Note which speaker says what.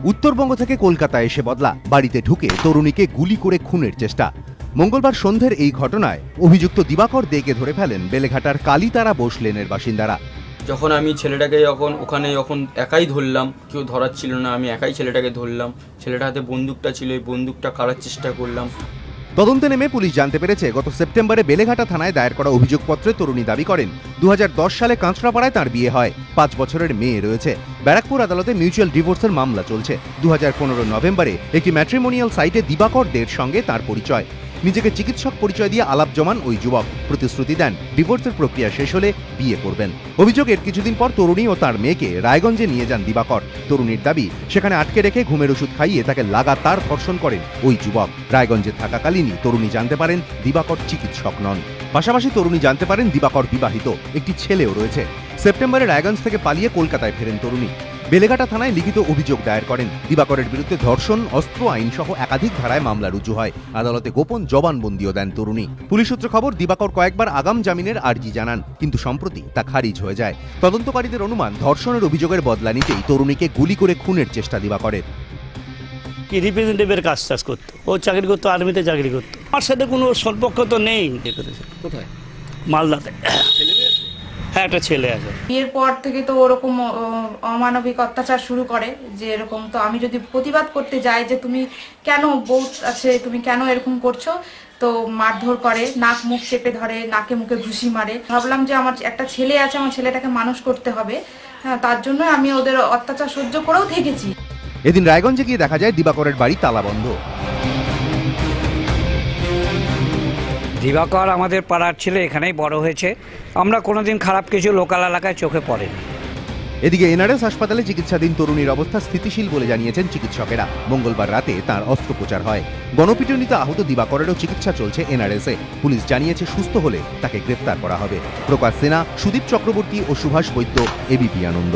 Speaker 1: উত্তরবঙ্গ থেকে কলকাতায় এসে বদলা, বাড়িতে ঢুকে তরুণীকে গুলি করে খুনের চেষ্টা। মঙ্গলবার সন্ধ্যের এই ঘটনায় অভিযুক্ত দিবাকর দেকে ধরে ফেলেন বেলেঘাটার কালীতারা বোস লেনের বাসিন্দারা।
Speaker 2: যখন আমি ছেলেটাকে ওখানে একাই ধরলাম, কেউ ধরার ছিল না, আমি একাই ছেলেটাকে ধরলাম। ছেলেটার হাতে বন্দুকটা ছিল, এই বন্দুকটা কাড়ার চেষ্টা করলাম।
Speaker 1: তদন্তে নেমে পুলিশ জানতে পেরেছে, গত সেপ্টেম্বরে বেলেঘাটা থানায় দায়ের করা অভিযোগপত্রে তরুণী দাবি করেন 2010 সালে কাঁচরাপাড়ায় তাঁর বিয়ে হয়, 5 বছরের মেয়ে রয়েছে। ব্যারাকপুর আদালতে মিউচুয়াল ডিভোর্সের মামলা চলছে। 2015 নভেম্বরে একটি ম্যাট্রিমোনিয়াল সাইটে দিবাকর দের সঙ্গে তার পরিচয়। নিজেকে চিকিৎসক পরিচয় দিয়ে আলাপ জমান ওই যুবক, প্রতিশ্রুতি দেন ডিভোর্সের প্রক্রিয়া শেষ হলে বিয়ে করবেন। অভিযোগের কিছুদিন পর তরুণী ও তার মেয়েকে রায়গঞ্জে নিয়ে যান দিবাকর। তরুণীর দাবি, সেখানে আটকে রেখে ঘুমের ওষুধ খাইয়ে তাকে লাগাতার ধর্ষণ করেন ওই যুবক। রায়গঞ্জে থাকাকালীনই তরুণী জানতে পারেন দিবাকর চিকিৎসক নন। পাশাপাশি তরুণী জানতে পারেন দিবাকর বিবাহিত, একটি ছেলেও রয়েছে। সেপ্টেম্বরে রায়গঞ্জ থেকে পালিয়ে কলকাতায় ফেরেন তরুণী। বেলেঘাটা থানায় লিখিত অভিযোগ দায়ের করেন। দিবাকরের বিরুদ্ধে ধর্ষণ, অস্ত্র আইন সহ একাধিক ধারায় মামলা রুজু হয়। আদালতে গোপন জবানবন্দিও দেন তরুণী। পুলিশ সূত্রে খবর, দিবাকর কয়েকবার আগাম জামিনের আর্জি জানান, কিন্তু সম্প্রতি তা খারিজ হয়ে যায়। তদন্তকারীদের অনুমান, ধর্ষণের অভিযোগের বদলা নিতেই তরুণীকে গুলি করে খুনের চেষ্টা দিবাকরের।
Speaker 3: কি রিপ্রেজেন্টেটিভের কাজ করতো, ও চাকরি করতো, আর্মিতে চাকরি করতো। আমার সাথে কোনো সম্পর্ক তো নেই।
Speaker 4: কোথায়?
Speaker 3: মালদাতে। হ্যাঁ, একটা ছেলে আছে।
Speaker 5: বিয়ের পর থেকে তো ওরকম অমানবিক অত্যাচার শুরু করে, যে এরকম। তো আমি যদি প্রতিবাদ করতে যাই যে তুমি কেন, বউ আছে, তুমি কেন এরকম করছো, তো মারধর করে, নাক মুখ চেপে ধরে, নাকে মুখে ঘুষি মারে। ভাবলাম যে আমার একটা ছেলে আছে, আমার ছেলেটাকে মানুষ করতে হবে, হ্যাঁ, তার জন্য আমি ওদের অত্যাচার সহ্য করেও থেকেছি।
Speaker 1: এদিন রায়গঞ্জে গিয়ে দেখা যায় দিবাকরের বাড়ি তালাবন্ধ।
Speaker 6: দিবাকর আমাদের পাড়ার ছেলে, এখানেই বড় হয়েছে। আমরা কোনোদিন খারাপ কিছু লোকাল এলাকায় চোখে পড়েনি।
Speaker 1: এদিকে এনআরএস হাসপাতালে চিকিৎসাধীন তরুণীর অবস্থা স্থিতিশীল বলে জানিয়েছেন চিকিৎসকেরা। মঙ্গলবার রাতে তার অস্ত্রোপচার হয়। গণপিটুনিতে আহত দিবাকরেরও চিকিৎসা চলছে এনআরএসে। পুলিশ জানিয়েছে, সুস্থ হলে তাকে গ্রেফতার করা হবে। প্রকাশ সিনহা, সুদীপ চক্রবর্তী ও সুভাষ বৈদ্য, এবিপি আনন্দ।